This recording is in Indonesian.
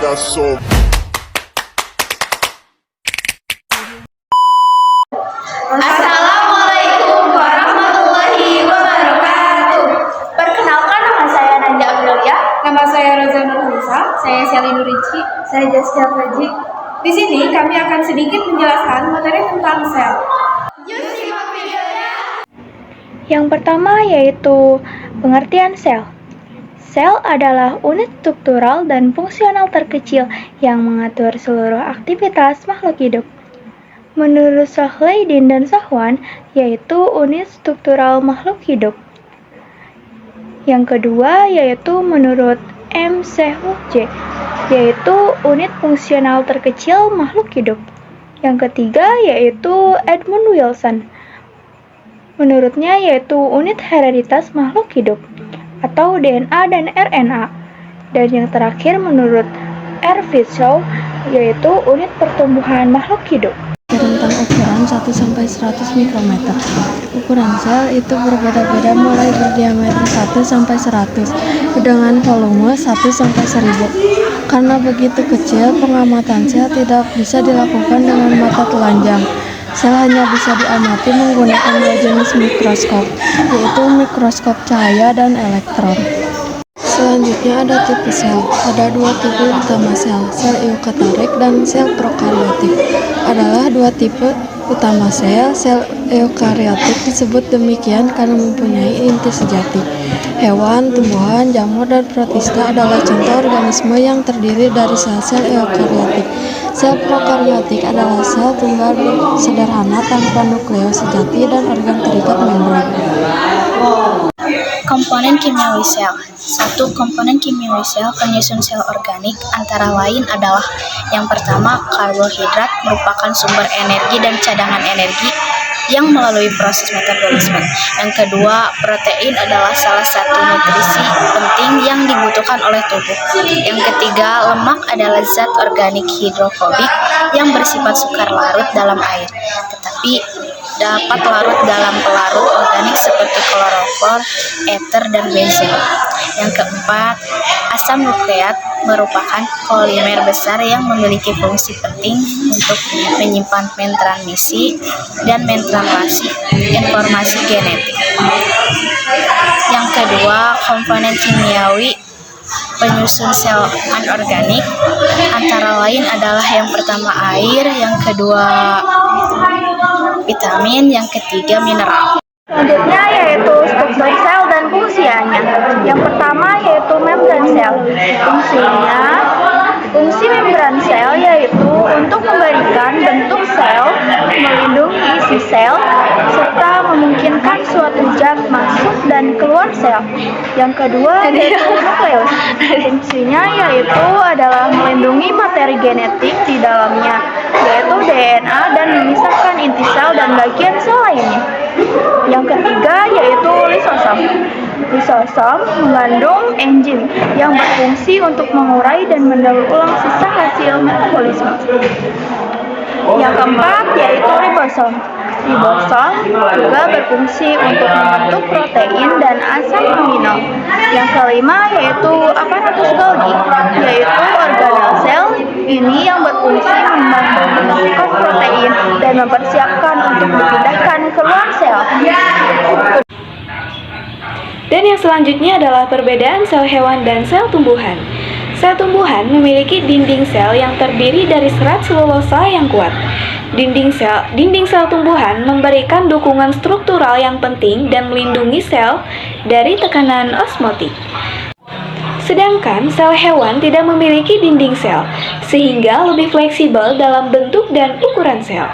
got so. Assalamualaikum warahmatullahi wabarakatuh. Perkenalkan, nama saya Nanda Amelia. Nama saya Roza Nurhaliza. Saya Sally Nurici. Saya Jaskia Faji. Di sini kami akan sedikit menjelaskan materi tentang sel. Yuk simak videonya. Yang pertama yaitu pengertian sel. Sel adalah unit struktural dan fungsional terkecil yang mengatur seluruh aktivitas makhluk hidup. Menurut Sahleydin dan Sahwan, yaitu unit struktural makhluk hidup. Yang kedua yaitu menurut M. J, yaitu unit fungsional terkecil makhluk hidup. Yang ketiga yaitu Edmund Wilson. Menurutnya yaitu unit hereditas makhluk hidup atau DNA dan RNA. Dan yang terakhir menurut R. Shaw, yaitu unit pertumbuhan makhluk hidup. Tentang ukuran 1-100 mikrometer. Ukuran sel itu berbeda-beda mulai berdiameter 1-100 dengan volume 1-1000. Karena begitu kecil, pengamatan sel tidak bisa dilakukan dengan mata telanjang. Sel hanya bisa diamati menggunakan dua jenis mikroskop, yaitu mikroskop cahaya dan elektron. Selanjutnya ada tipe sel. Ada dua tipe utama sel eukariotik dan sel prokariotik. Adalah dua tipe utama sel. Sel eukariotik disebut demikian karena mempunyai inti sejati. Hewan, tumbuhan, jamur, dan protista adalah contoh organisme yang terdiri dari sel-sel eukariotik. Sel prokariotik adalah sel tunggal sederhana tanpa nukleus sejati dan organ terikat membran. Komponen kimiawi sel. Satu komponen kimiawi sel penyusun sel organik antara lain adalah yang pertama, karbohidrat merupakan sumber energi dan cadangan energi yang melalui proses metabolisme. Yang kedua, protein adalah salah satu nutrisi penting yang dibutuhkan oleh tubuh. Yang ketiga, lemak adalah zat organik hidrofobik yang bersifat sukar larut dalam air, tetapi dapat larut dalam pelarut organik seperti klorofor, eter, dan benzen. Yang keempat, asam nukleat merupakan polimer besar yang memiliki fungsi penting untuk menyimpan mentransmisi dan mentranslasi informasi genetik. Yang kedua, komponen kimiawi penyusun sel anorganik antara lain adalah yang pertama air, yang kedua vitamin, yang ketiga mineral. Selanjutnya yaitu struktur sel dan fungsinya. Yang pertama yaitu membran sel. Fungsi membran sel yaitu untuk memberikan bentuk sel, melindungi isi sel, serta memungkinkan suatu zat masuk dan keluar sel. Yang kedua yaitu nukleus. Fungsinya yaitu adalah melindungi materi genetik di dalamnya, yaitu DNA, dan memisahkan inti sel dan bagian sel lainnya. Yang ketiga yaitu lisosom. Lisosom mengandung enzim yang berfungsi untuk mengurai dan mendaur ulang sisa hasil metabolisme. Yang keempat yaitu ribosom. Ribosom juga berfungsi untuk membentuk protein dan asam amino. Yang kelima yaitu aparatus Golgi, yaitu organel sel ini yang berfungsi membentuk protein dan mempersiapkan untuk dipindahkan keluar sel. Dan yang selanjutnya adalah perbedaan sel hewan dan sel tumbuhan. Sel tumbuhan memiliki dinding sel yang terdiri dari serat selulosa yang kuat. Dinding sel tumbuhan memberikan dukungan struktural yang penting dan melindungi sel dari tekanan osmotik. Sedangkan sel hewan tidak memiliki dinding sel, sehingga lebih fleksibel dalam bentuk dan ukuran sel.